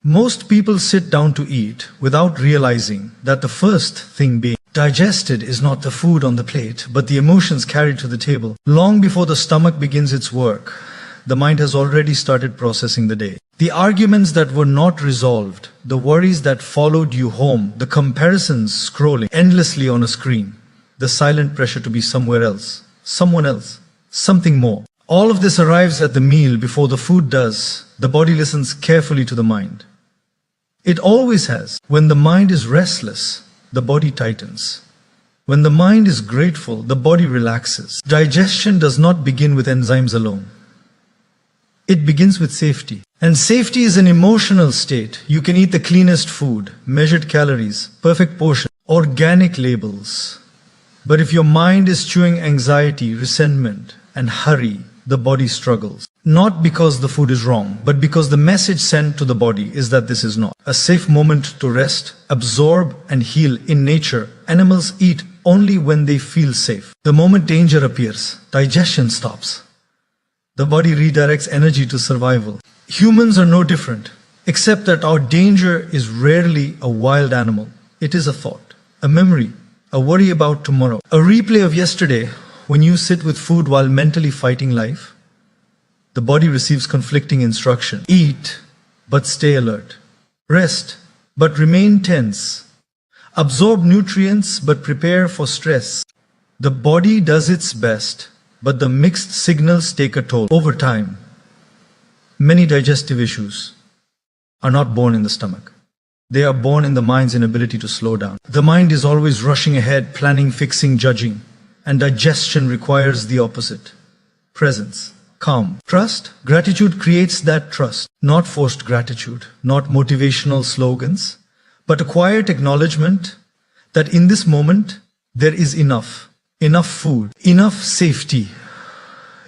Most people sit down to eat without realizing that the first thing being digested is not the food on the plate, but the emotions carried to the table. Long before the stomach begins its work, the mind has already started processing the day. The arguments that were not resolved, the worries that followed you home, the comparisons scrolling endlessly on a screen, the silent pressure to be somewhere else, someone else, something more. All of this arrives at the meal before the food does. The body listens carefully to the mind. It always has. When the mind is restless, the body tightens. When the mind is grateful, the body relaxes. Digestion does not begin with enzymes alone. It begins with safety. And safety is an emotional state. You can eat the cleanest food, measured calories, perfect portion, organic labels. But if your mind is chewing anxiety, resentment, and hurry, the body struggles. Not because the food is wrong, but because the message sent to the body is that this is not a safe moment to rest, absorb, and heal. In nature, animals eat only when they feel safe. The moment danger appears, digestion stops. The body redirects energy to survival. Humans are no different, except that our danger is rarely a wild animal. It is a thought, a memory, a worry about tomorrow, a replay of yesterday. When you sit with food while mentally fighting life, the body receives conflicting instruction. Eat, but stay alert. Rest, but remain tense. Absorb nutrients, but prepare for stress. The body does its best, but the mixed signals take a toll. Over time, many digestive issues are not born in the stomach. They are born in the mind's inability to slow down. The mind is always rushing ahead, planning, fixing, judging. And digestion requires the opposite. Presence, calm, trust. Gratitude creates that trust. Not forced gratitude, not motivational slogans, but a quiet acknowledgement that in this moment there is enough. Enough food, enough safety,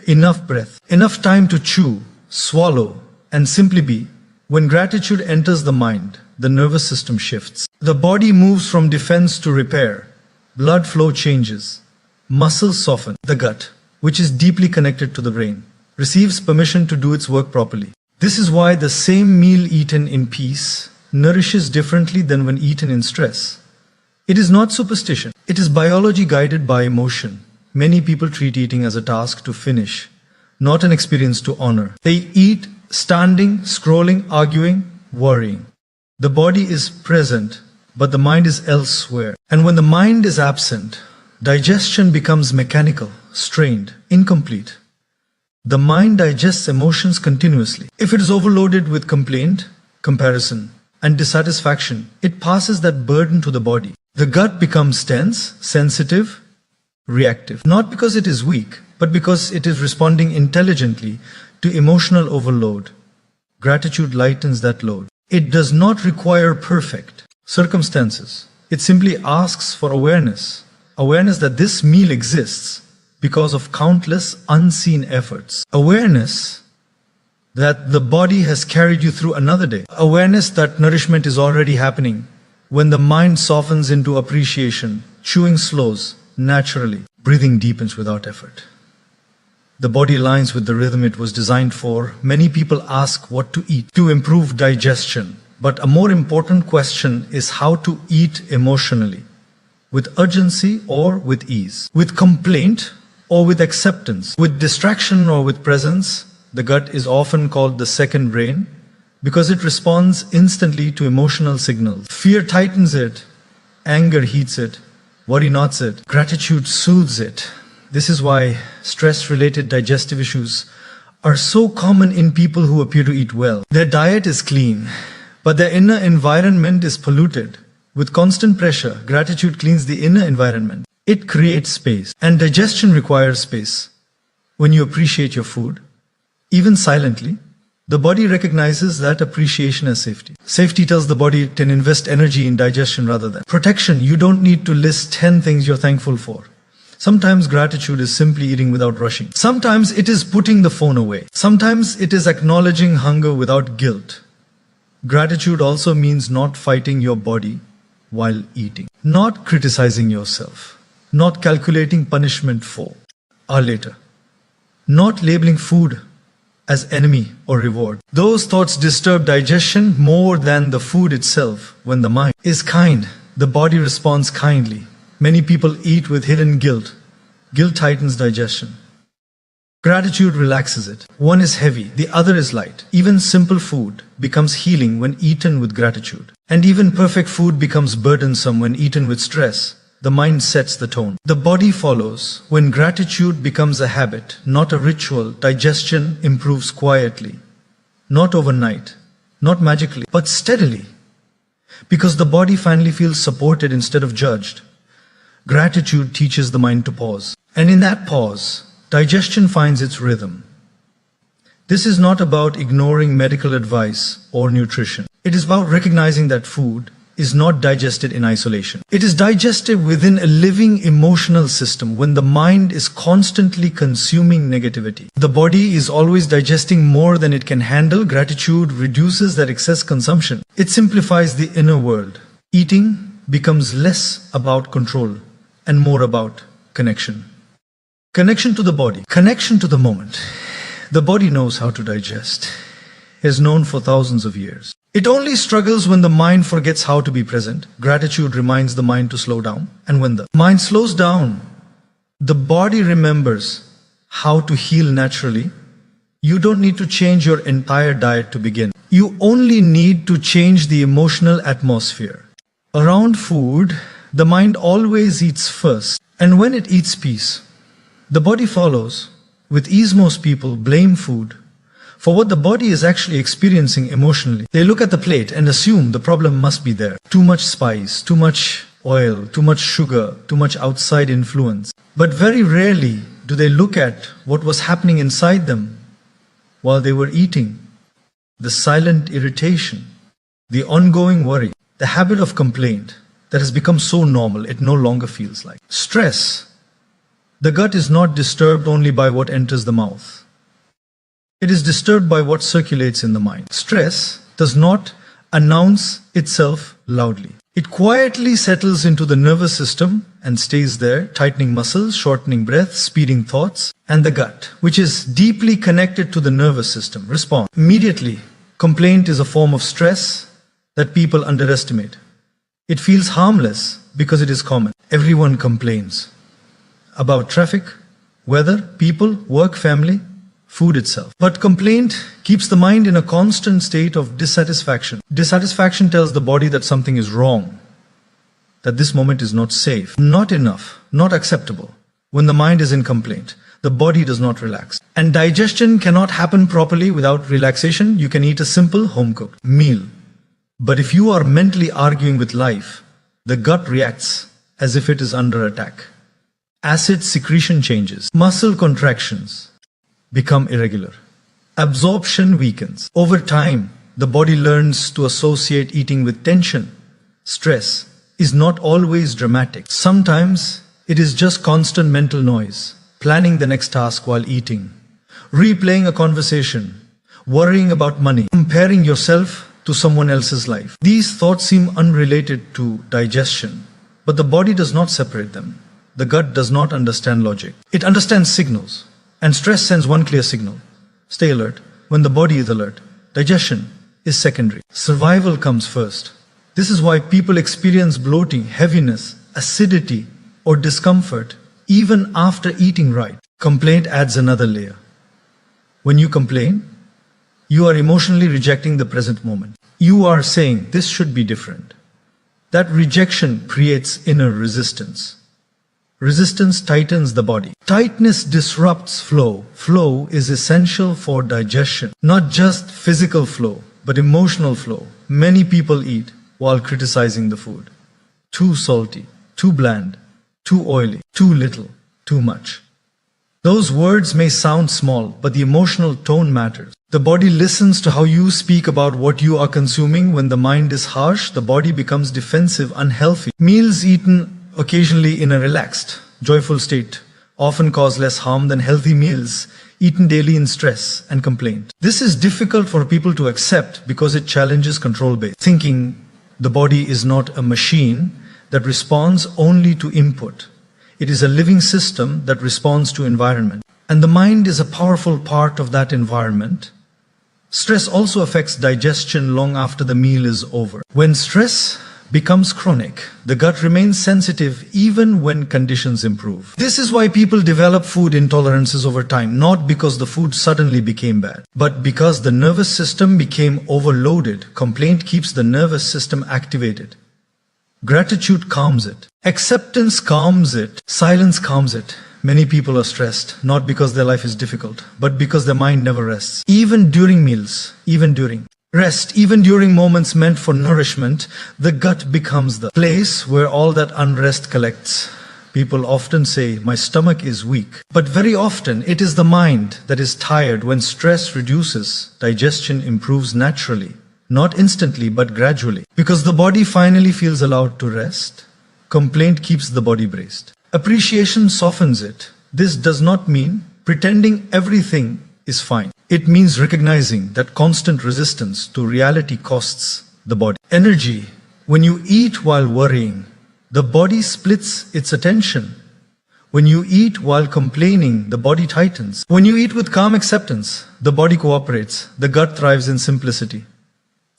enough breath, enough time to chew, swallow, and simply be. When gratitude enters the mind, the nervous system shifts. The body moves from defense to repair. Blood flow changes. Muscles soften. The gut, which is deeply connected to the brain, receives permission to do its work properly. This is why the same meal eaten in peace nourishes differently than when eaten in stress. It is not superstition. It is biology guided by emotion. Many people treat eating as a task to finish, not an experience to honor. They eat standing, scrolling, arguing, worrying. The body is present, but the mind is elsewhere. And when the mind is absent, digestion becomes mechanical, strained, incomplete. The mind digests emotions continuously. If it is overloaded with complaint, comparison, and dissatisfaction, it passes that burden to the body. The gut becomes tense, sensitive, reactive. Not because it is weak, but because it is responding intelligently to emotional overload. Gratitude lightens that load. It does not require perfect circumstances. It simply asks for awareness. Awareness that this meal exists because of countless unseen efforts. Awareness that the body has carried you through another day. Awareness that nourishment is already happening. When the mind softens into appreciation, chewing slows naturally, breathing deepens without effort. The body aligns with the rhythm it was designed for. Many people ask what to eat to improve digestion. But a more important question is how to eat emotionally. With urgency or with ease, with complaint or with acceptance, with distraction or with presence. The gut is often called the second brain because it responds instantly to emotional signals. Fear tightens it, anger heats it, worry knots it, gratitude soothes it. This is why stress-related digestive issues are so common in people who appear to eat well. Their diet is clean, but their inner environment is polluted. With constant pressure, gratitude cleans the inner environment. It creates space, and digestion requires space. When you appreciate your food, even silently, the body recognizes that appreciation as safety. Safety tells the body it can invest energy in digestion rather than protection. You don't need to list 10 things you're thankful for. Sometimes gratitude is simply eating without rushing. Sometimes it is putting the phone away. Sometimes it is acknowledging hunger without guilt. Gratitude also means not fighting your body while eating, not criticizing yourself, not calculating punishment for or later, not labeling food as enemy or reward. Those thoughts disturb digestion more than the food itself. When the mind is kind, the body responds kindly. Many people eat with hidden guilt. Guilt tightens digestion. Gratitude relaxes it. One is heavy, the other is light. Even simple food becomes healing when eaten with gratitude. And even perfect food becomes burdensome when eaten with stress. The mind sets the tone. The body follows. When gratitude becomes a habit, not a ritual, digestion improves quietly. Not overnight, not magically, but steadily. Because the body finally feels supported instead of judged. Gratitude teaches the mind to pause. And in that pause, digestion finds its rhythm. This is not about ignoring medical advice or nutrition. It is about recognizing that food is not digested in isolation. It is digested within a living emotional system. When the mind is constantly consuming negativity, the body is always digesting more than it can handle. Gratitude reduces that excess consumption. It simplifies the inner world. Eating becomes less about control and more about connection. Connection to the body, connection to the moment. The body knows how to digest. It is known for thousands of years. It only struggles when the mind forgets how to be present. Gratitude reminds the mind to slow down. And when the mind slows down, the body remembers how to heal naturally. You don't need to change your entire diet to begin. You only need to change the emotional atmosphere. Around food, the mind always eats first. And when it eats peace, the body follows. With ease, most people blame food for what the body is actually experiencing emotionally. They look at the plate and assume the problem must be there. Too much spice, too much oil, too much sugar, too much outside influence. But very rarely do they look at what was happening inside them while they were eating. The silent irritation, the ongoing worry, the habit of complaint that has become so normal it no longer feels like. Stress. The gut is not disturbed only by what enters the mouth. It is disturbed by what circulates in the mind. Stress does not announce itself loudly. It quietly settles into the nervous system and stays there, tightening muscles, shortening breath, speeding thoughts. And the gut, which is deeply connected to the nervous system, responds. Immediately, complaint is a form of stress that people underestimate. It feels harmless because it is common. Everyone complains. About traffic, weather, people, work, family, food itself. But complaint keeps the mind in a constant state of dissatisfaction. Dissatisfaction tells the body that something is wrong, that this moment is not safe, not enough, not acceptable. When the mind is in complaint, the body does not relax. And digestion cannot happen properly without relaxation. You can eat a simple home-cooked meal. But if you are mentally arguing with life, the gut reacts as if it is under attack. Acid secretion changes. Muscle contractions become irregular. Absorption weakens. Over time, the body learns to associate eating with tension. Stress is not always dramatic. Sometimes it is just constant mental noise, planning the next task while eating, replaying a conversation, worrying about money, comparing yourself to someone else's life. These thoughts seem unrelated to digestion, but the body does not separate them. The gut does not understand logic. It understands signals. And stress sends one clear signal. Stay alert. When the body is alert, digestion is secondary. Survival comes first. This is why people experience bloating, heaviness, acidity, or discomfort even after eating right. Complaint adds another layer. When you complain, you are emotionally rejecting the present moment. You are saying, this should be different. That rejection creates inner resistance. Resistance tightens the body. Tightness disrupts flow. Flow is essential for digestion. Not just physical flow, but emotional flow. Many people eat while criticizing the food. Too salty, too bland, too oily, too little, too much. Those words may sound small, but the emotional tone matters. The body listens to how you speak about what you are consuming. When the mind is harsh, the body becomes defensive, unhealthy. Meals eaten occasionally in a relaxed, joyful state often cause less harm than healthy meals eaten daily in stress and complaint. This is difficult for people to accept because it challenges control-based thinking. The body is not a machine that responds only to input. It is a living system that responds to environment. And the mind is a powerful part of that environment. Stress also affects digestion long after the meal is over. When stress becomes chronic, the gut remains sensitive even when conditions improve. This is why people develop food intolerances over time, not because the food suddenly became bad, but because the nervous system became overloaded. Complaint keeps the nervous system activated. Gratitude calms it. Acceptance calms it. Silence calms it. Many people are stressed, not because their life is difficult, but because their mind never rests. Even during meals, even during moments meant for nourishment, the gut becomes the place where all that unrest collects. People often say, my stomach is weak. But very often, it is the mind that is tired. When stress reduces, digestion improves naturally. Not instantly, but gradually. Because the body finally feels allowed to rest, complaint keeps the body braced. Appreciation softens it. This does not mean pretending everything is fine. It means recognizing that constant resistance to reality costs the body energy. When you eat while worrying, the body splits its attention. When you eat while complaining, the body tightens. When you eat with calm acceptance, the body cooperates. The gut thrives in simplicity.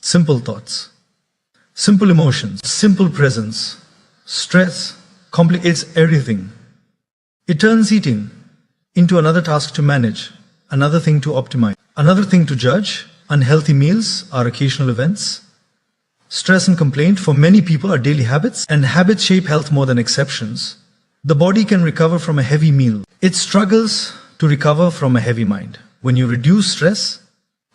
Simple thoughts, simple emotions, simple presence. Stress complicates everything. It turns eating into another task to manage, another thing to optimize, another thing to judge. Unhealthy meals are occasional events. Stress and complaint for many people are daily habits, and habits shape health more than exceptions. The body can recover from a heavy meal. It struggles to recover from a heavy mind. When you reduce stress,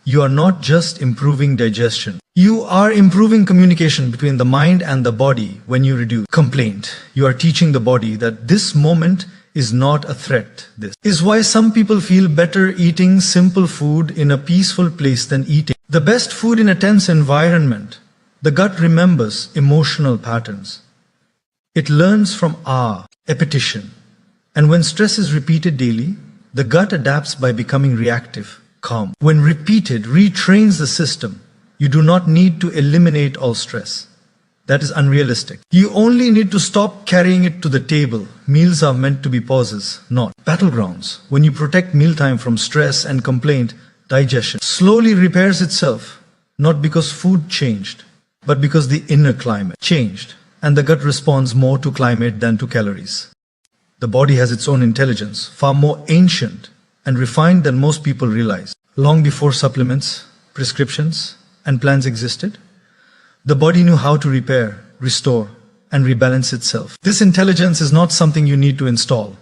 you are not just improving digestion. You are improving communication between the mind and the body. When you reduce complaint, you are teaching the body that this moment is not a threat. This is why some people feel better eating simple food in a peaceful place than eating the best food in a tense environment. The gut remembers emotional patterns. It learns from repetition. And when stress is repeated daily, the gut adapts by becoming reactive. Calm. When repeated, retrains the system. You do not need to eliminate all stress. That is unrealistic. You only need to stop carrying it to the table. Meals are meant to be pauses, not battlegrounds. When you protect mealtime from stress and complaint, digestion slowly repairs itself, not because food changed, but because the inner climate changed, and the gut responds more to climate than to calories. The body has its own intelligence, far more ancient and refined than most people realize. Long before supplements, prescriptions, and plans existed, the body knew how to repair, restore, and rebalance itself. This intelligence is not something you need to install.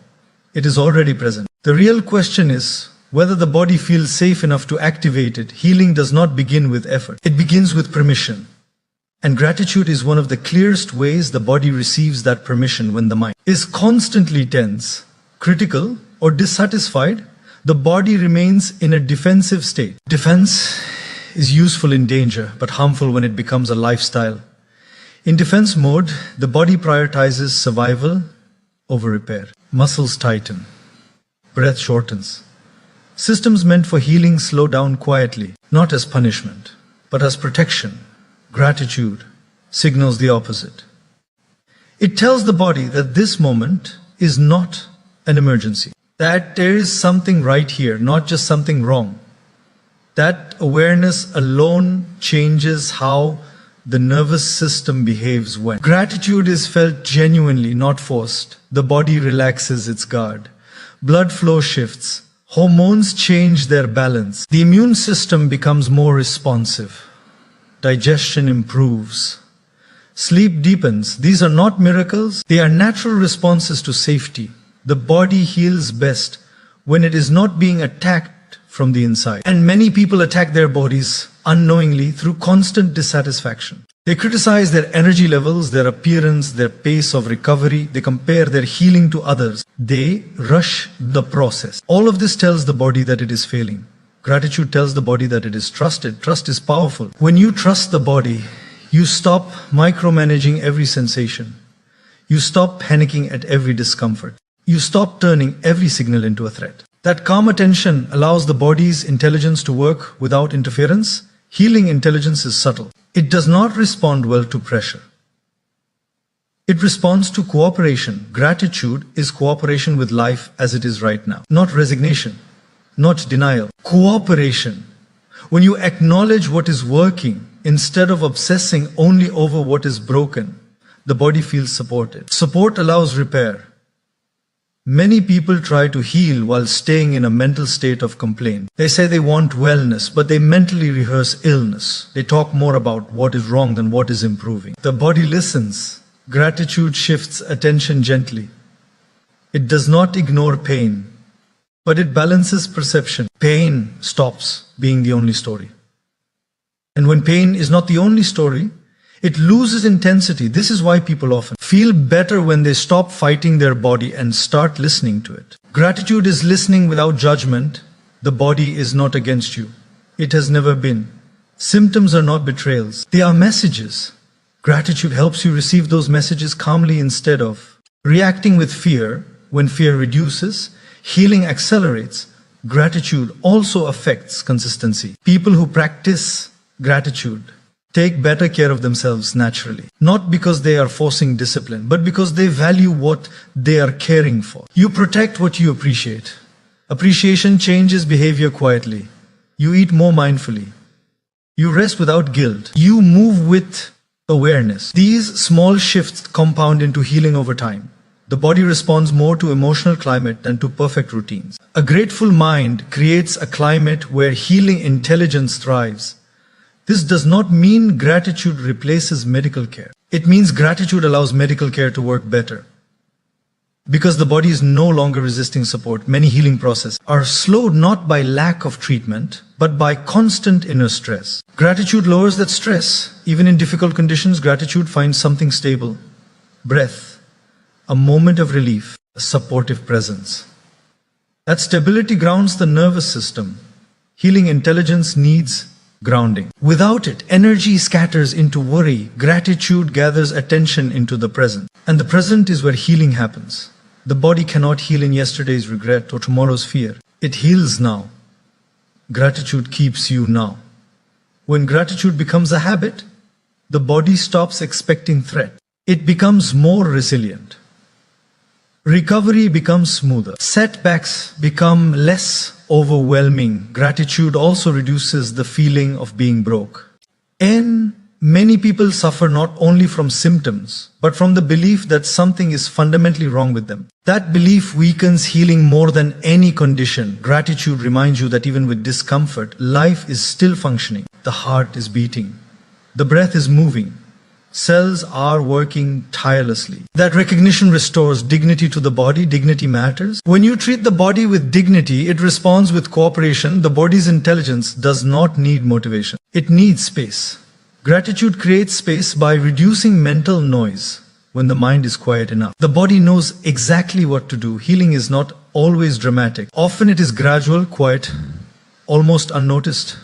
It is already present. The real question is whether the body feels safe enough to activate it. Healing does not begin with effort. It begins with permission. And gratitude is one of the clearest ways the body receives that permission. When the mind is constantly tense, critical, or dissatisfied, the body remains in a defensive state. Defense is useful in danger, but harmful when it becomes a lifestyle. In defense mode, the body prioritizes survival over repair. Muscles tighten. Breath shortens. Systems meant for healing slow down quietly, not as punishment, but as protection. Gratitude signals the opposite. It tells the body that this moment is not an emergency, that there is something right here, not just something wrong. That awareness alone changes how the nervous system behaves. When gratitude is felt genuinely, not forced, the body relaxes its guard. Blood flow shifts. Hormones change their balance. The immune system becomes more responsive. Digestion improves. Sleep deepens. These are not miracles. They are natural responses to safety. The body heals best when it is not being attacked from the inside. And many people attack their bodies unknowingly through constant dissatisfaction. They criticize their energy levels, their appearance, their pace of recovery. They compare their healing to others. They rush the process. All of this tells the body that it is failing. Gratitude tells the body that it is trusted. Trust is powerful. When you trust the body, you stop micromanaging every sensation. You stop panicking at every discomfort. You stop turning every signal into a threat. That calm attention allows the body's intelligence to work without interference. Healing intelligence is subtle. It does not respond well to pressure. It responds to cooperation. Gratitude is cooperation with life as it is right now. Not resignation, not denial. Cooperation. When you acknowledge what is working instead of obsessing only over what is broken, the body feels supported. Support allows repair. Many people try to heal while staying in a mental state of complaint. They say they want wellness, but they mentally rehearse illness. They talk more about what is wrong than what is improving. The body listens. Gratitude shifts attention gently. It does not ignore pain, but it balances perception. Pain stops being the only story. And when pain is not the only story, it loses intensity. This is why people often feel better when they stop fighting their body and start listening to it. Gratitude is listening without judgment. The body is not against you. It has never been. Symptoms are not betrayals. They are messages. Gratitude helps you receive those messages calmly instead of reacting with fear. When fear reduces, healing accelerates. Gratitude also affects consistency. People who practice gratitude take better care of themselves naturally. Not because they are forcing discipline, but because they value what they are caring for. You protect what you appreciate. Appreciation changes behavior quietly. You eat more mindfully. You rest without guilt. You move with awareness. These small shifts compound into healing over time. The body responds more to emotional climate than to perfect routines. A grateful mind creates a climate where healing intelligence thrives. This does not mean gratitude replaces medical care. It means gratitude allows medical care to work better. Because the body is no longer resisting support, many healing processes are slowed not by lack of treatment, but by constant inner stress. Gratitude lowers that stress. Even in difficult conditions, gratitude finds something stable. Breath, a moment of relief, a supportive presence. That stability grounds the nervous system. Healing intelligence needs grounding. Without it, energy scatters into worry. Gratitude gathers attention into the present. And the present is where healing happens. The body cannot heal in yesterday's regret or tomorrow's fear. It heals now. Gratitude keeps you now. When gratitude becomes a habit, the body stops expecting threat. It becomes more resilient. Recovery becomes smoother. Setbacks become less overwhelming. Gratitude also reduces the feeling of being broke. And many people suffer not only from symptoms, but from the belief that something is fundamentally wrong with them. That belief weakens healing more than any condition. Gratitude reminds you that even with discomfort, life is still functioning. The heart is beating. The breath is moving. Cells are working tirelessly. That recognition restores dignity to the body. Dignity matters. When you treat the body with dignity, it responds with cooperation. The body's intelligence does not need motivation. It needs space. Gratitude creates space by reducing mental noise when the mind is quiet enough. The body knows exactly what to do. Healing is not always dramatic. Often it is gradual, quiet, almost unnoticed,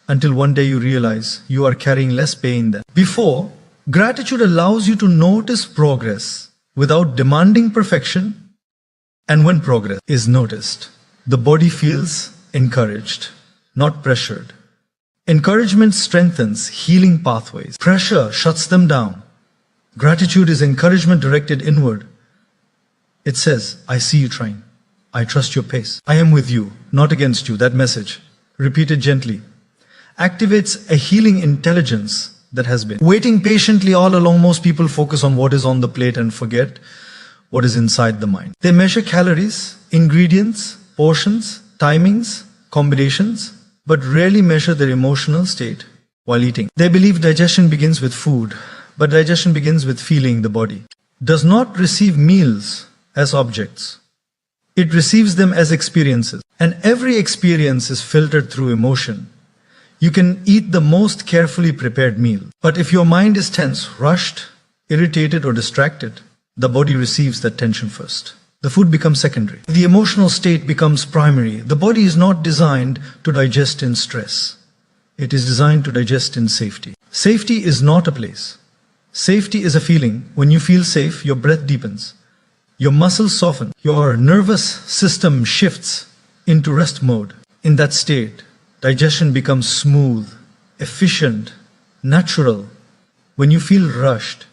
until one day you realize you are carrying less pain than before. Gratitude allows you to notice progress without demanding perfection, and when progress is noticed, the body feels encouraged, not pressured. Encouragement strengthens healing pathways. Pressure shuts them down. Gratitude is encouragement directed inward. It says, I see you trying. I trust your pace. I am with you, not against you. That message, repeated gently, activates a healing intelligence that has been waiting patiently all along. Most people focus on what is on the plate and forget what is inside the mind. They measure calories, ingredients, portions, timings, combinations, but rarely measure their emotional state while eating. They believe digestion begins with food, but digestion begins with feeling. The body does not receive meals as objects. It receives them as experiences, and every experience is filtered through emotion. You can eat the most carefully prepared meal, but if your mind is tense, rushed, irritated, or distracted, the body receives that tension first. The food becomes secondary. The emotional state becomes primary. The body is not designed to digest in stress. It is designed to digest in safety. Safety is not a place. Safety is a feeling. When you feel safe, your breath deepens. Your muscles soften. Your nervous system shifts into rest mode. In that state, digestion becomes smooth, efficient, natural. When you feel rushed,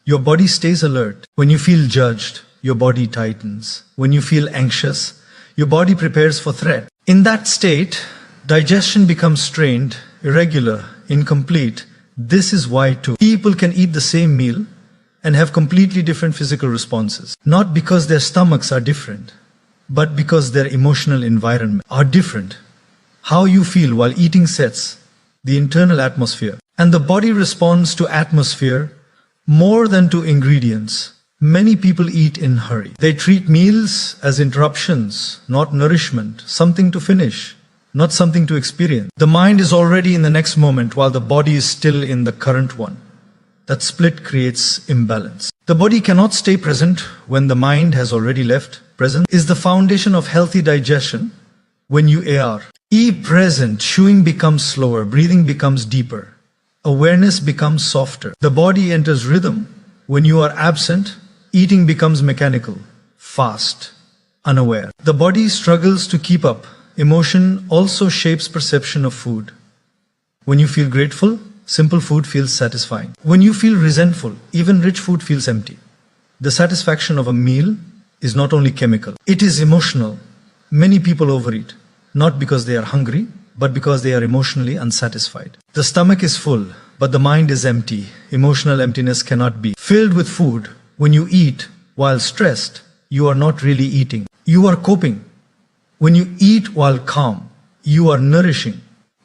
your body stays alert. When you feel judged, your body tightens. When you feel anxious, your body prepares for threat. In that state, digestion becomes strained, irregular, incomplete. This is why too people can eat the same meal and have completely different physical responses. Not because their stomachs are different, but because their emotional environment are different. How you feel while eating sets the internal atmosphere, and the body responds to atmosphere more than to ingredients. Many people eat in hurry. They treat meals as interruptions, not nourishment, something to finish, not something to experience. The mind is already in the next moment while the body is still in the current one. That split creates imbalance. The body cannot stay present when the mind has already left. Present is the foundation of healthy digestion. When you are present, chewing becomes slower, breathing becomes deeper, awareness becomes softer. The body enters rhythm. When you are absent, eating becomes mechanical, fast, unaware. The body struggles to keep up. Emotion also shapes perception of food. When you feel grateful, simple food feels satisfying. When you feel resentful, even rich food feels empty. The satisfaction of a meal is not only chemical, it is emotional. Many people overeat, not because they are hungry, but because they are emotionally unsatisfied. The stomach is full, but the mind is empty. Emotional emptiness cannot be filled with food. When you eat while stressed, you are not really eating. You are coping. When you eat while calm, you are nourishing.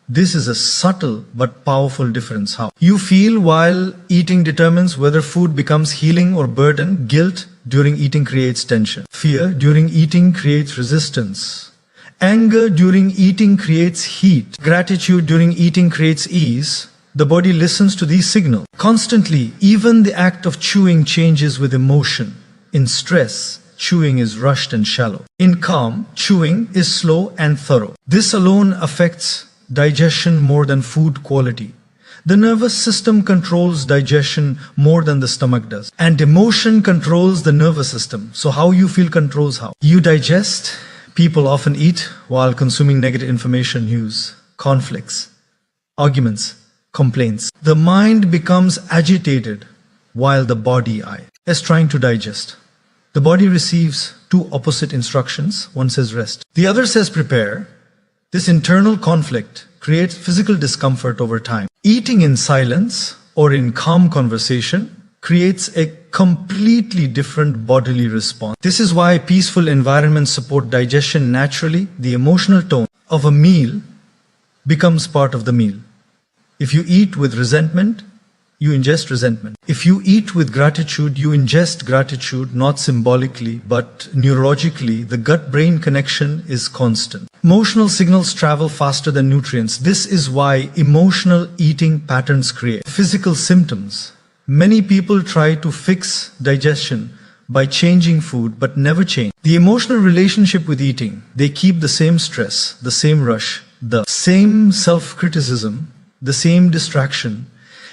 This is a subtle but powerful difference. How you feel while eating determines whether food becomes healing or burden. Guilt during eating creates tension. Fear during eating creates resistance. Anger during eating creates heat. Gratitude during eating creates ease. The body listens to these signals constantly. Even the act of chewing changes with emotion. In stress, chewing is rushed and shallow. In calm, chewing is slow and thorough. This alone affects digestion more than food quality. The nervous system controls digestion more than the stomach does. And emotion controls the nervous system. So how you feel controls how you digest. People often eat while consuming negative information, news, conflicts, arguments, complaints. The mind becomes agitated while the body is trying to digest. The body receives two opposite instructions. One says rest, the other says prepare. This internal conflict creates physical discomfort over time. Eating in silence or in calm conversation creates a completely different bodily response. This is why peaceful environments support digestion naturally. The emotional tone of a meal becomes part of the meal. If you eat with resentment, you ingest resentment. If you eat with gratitude, you ingest gratitude, not symbolically, but neurologically. The gut-brain connection is constant. Emotional signals travel faster than nutrients. This is why emotional eating patterns create physical symptoms. Many people try to fix digestion by changing food, but never change the emotional relationship with eating. They keep the same stress, the same rush, the same self-criticism, the same distraction,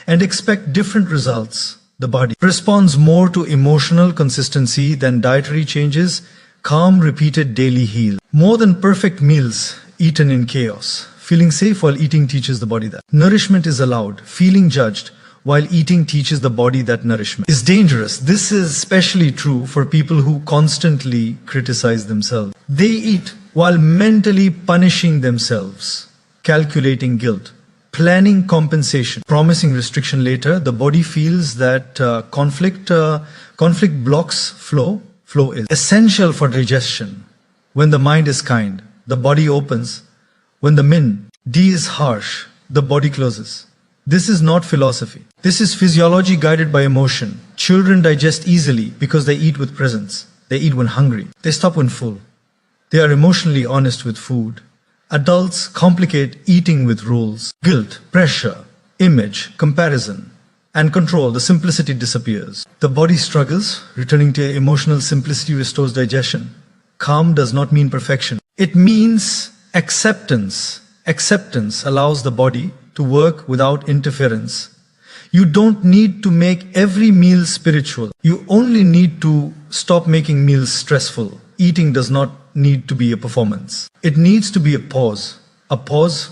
and expect different results. The body responds more to emotional consistency than dietary changes. Calm, repeated daily heal. More than perfect meals eaten in chaos. Feeling safe while eating teaches the body that nourishment is allowed. Feeling judged while eating teaches the body that nourishment is dangerous. This is especially true for people who constantly criticize themselves. They eat while mentally punishing themselves, calculating guilt, planning compensation, promising restriction later. The body feels that conflict blocks flow. Flow is essential for digestion. When the mind is kind, the body opens. When the D is harsh, the body closes. This is not philosophy. This is physiology guided by emotion. Children digest easily because they eat with presence. They eat when hungry. They stop when full. They are emotionally honest with food. Adults complicate eating with rules, guilt, pressure, image, comparison, and control. The simplicity disappears. The body struggles. Returning to emotional simplicity restores digestion. Calm does not mean perfection. It means acceptance. Acceptance allows the body to work without interference. You don't need to make every meal spiritual. You only need to stop making meals stressful. Eating does not need to be a performance. It needs to be a pause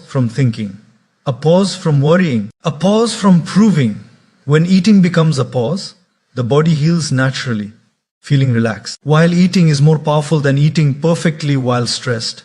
from thinking, a pause from worrying, a pause from proving. When eating becomes a pause, the body heals naturally, feeling relaxed. While eating is more powerful than eating perfectly while stressed.